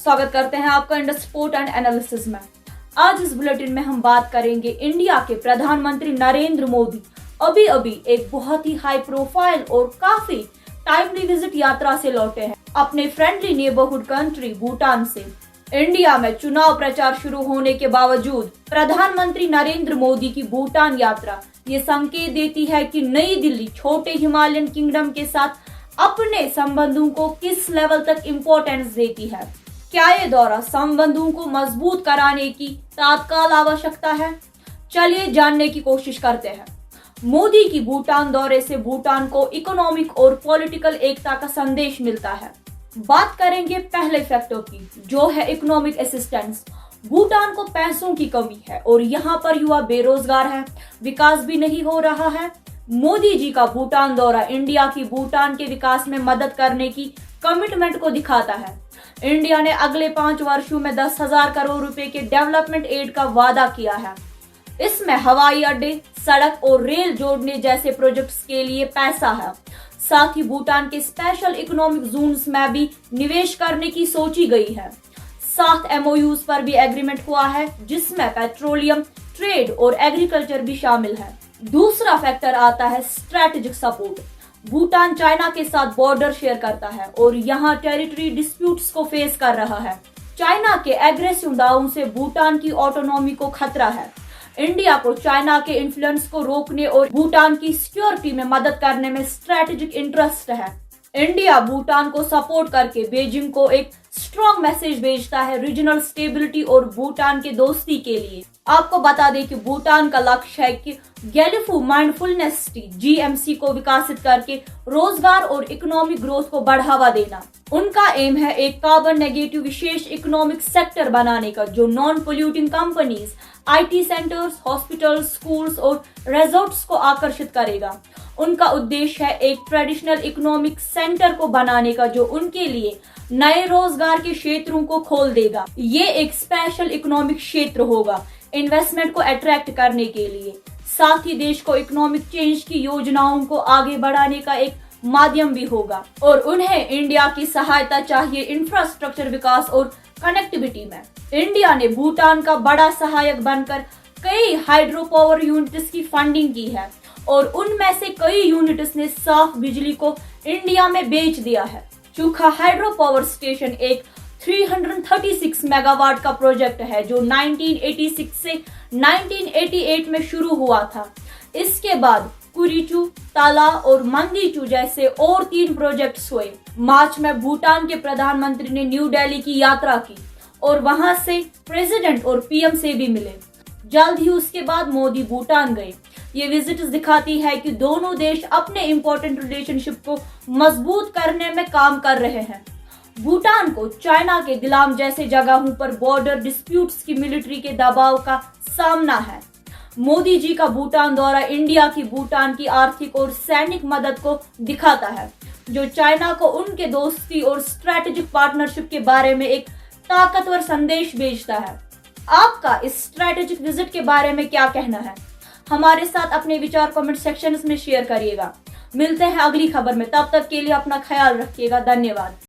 स्वागत करते हैं आपका इंडस स्पोर्ट एंड एनालिसिस में। आज इस बुलेटिन में हम बात करेंगे इंडिया के प्रधानमंत्री नरेंद्र मोदी अभी एक बहुत ही हाई प्रोफाइल और काफी टाइमली विजिट यात्रा से लौटे हैं अपने फ्रेंडली नेबरहुड कंट्री भूटान से। इंडिया में चुनाव प्रचार शुरू होने के बावजूद प्रधानमंत्री नरेंद्र मोदी की भूटान यात्रा ये संकेत देती है कि नई दिल्ली छोटे हिमालयन किंगडम के साथ अपने संबंधों को किस लेवल तक इम्पोर्टेंस देती है। क्या ये दौरा संबंधों को मजबूत कराने की तत्काल आवश्यकता है? चलिए जानने की कोशिश करते हैं। मोदी की भूटान दौरे से भूटान को इकोनॉमिक और पॉलिटिकल एकता का संदेश मिलता है। बात करेंगे पहले फैक्टर की, जो है इकोनॉमिक असिस्टेंस। भूटान को पैसों की कमी है और यहाँ पर युवा बेरोजगार है, विकास भी नहीं हो रहा है। मोदी जी का भूटान दौरा इंडिया की भूटान के विकास में मदद करने की कमिटमेंट को दिखाता है। इंडिया ने अगले 5 वर्षों में 10,000 करोड़ रुपए के डेवलपमेंट एड का वादा किया है। इसमें हवाई अड्डे, सड़क और रेल जोड़ने जैसे प्रोजेक्ट्स के लिए पैसा है। साथ ही भूटान के स्पेशल इकोनॉमिक जोन्स में भी निवेश करने की सोची गई है। 7 MOUs पर भी एग्रीमेंट हुआ है, जिसमें पेट्रोलियम, ट्रेड और एग्रीकल्चर भी शामिल है। दूसरा फैक्टर आता है स्ट्रेटेजिक सपोर्ट। भूटान चाइना के साथ बॉर्डर शेयर करता है और यहाँ टेरिटरी डिस्प्यूट्स को फेस कर रहा है। चाइना के एग्रेसिव दावों से भूटान की ऑटोनॉमी को खतरा है। इंडिया को चाइना के इन्फ्लुएंस को रोकने और भूटान की सिक्योरिटी में मदद करने में स्ट्रेटेजिक इंटरेस्ट है। इंडिया भूटान को सपोर्ट करके बीजिंग को एक स्ट्रॉन्ग मैसेज भेजता है रीजनल स्टेबिलिटी और भूटान के दोस्ती के लिए। आपको बता दें कि भूटान का लक्ष्य है कि गैलिफू माइंडफुलनेस सिटी GMC को विकसित करके रोजगार और इकोनॉमिक ग्रोथ को बढ़ावा देना। उनका एम है एक कार्बन नेगेटिव विशेष इकोनॉमिक सेक्टर बनाने का, जो non polluting companies, IT centres, hospitals, schools और रिजॉर्ट्स को आकर्षित करेगा। उनका उद्देश्य है एक ट्रेडिशनल इकोनॉमिक सेंटर को बनाने का, जो उनके लिए नए रोजगार के क्षेत्रों को खोल देगा। ये एक स्पेशल इकोनॉमिक क्षेत्र होगा इन्वेस्टमेंट को अट्रैक्ट करने के लिए। साथ ही देश को इकोनॉमिक चेंज की योजनाओं को आगे बढ़ाने का एक माध्यम भी होगा और उन्हें इंडिया की सहायता चाहिए इंफ्रास्ट्रक्चर विकास और कनेक्टिविटी में। इंडिया ने भूटान का बड़ा सहायक बनकर कई हाइड्रो पावर यूनिट्स की फंडिंग की है और उनमें से कई यूनिट्स ने साफ बिजली को इंडिया में बेच दिया है। चूखा हाइड्रो पावर स्टेशन एक 336 मेगावाट का प्रोजेक्ट है, जो 1986 से 1988 में शुरू हुआ था। इसके बाद कुरिचू, ताला और मंदीचू जैसे और 3 प्रोजेक्ट्स हुए। मार्च में भूटान के प्रधानमंत्री ने न्यू दिल्ली की यात्रा की और वहां से प्रेसिडेंट और PM से भी मिले। जल्द ही उसके बाद मोदी भूटान गए। ये विजिट दिखाती है कि दोनों देश अपने इम्पोर्टेंट रिलेशनशिप को मजबूत करने में काम कर रहे हैं। भूटान को चाइना के दिलाम जैसे जगहों पर बॉर्डर डिस्प्यूट्स की मिलिट्री के दबाव का सामना है। मोदी जी का भूटान दौरा इंडिया की भूटान की आर्थिक और सैनिक मदद को दिखाता है, जो चाइना को उनके दोस्ती और स्ट्रेटेजिक पार्टनरशिप के बारे में एक ताकतवर संदेश भेजता है। आपका इस स्ट्रेटेजिक विजिट के बारे में क्या कहना है? हमारे साथ अपने विचार कमेंट सेक्शन में शेयर करिएगा। मिलते हैं अगली खबर में, तब तक के लिए अपना ख्याल रखिएगा। धन्यवाद।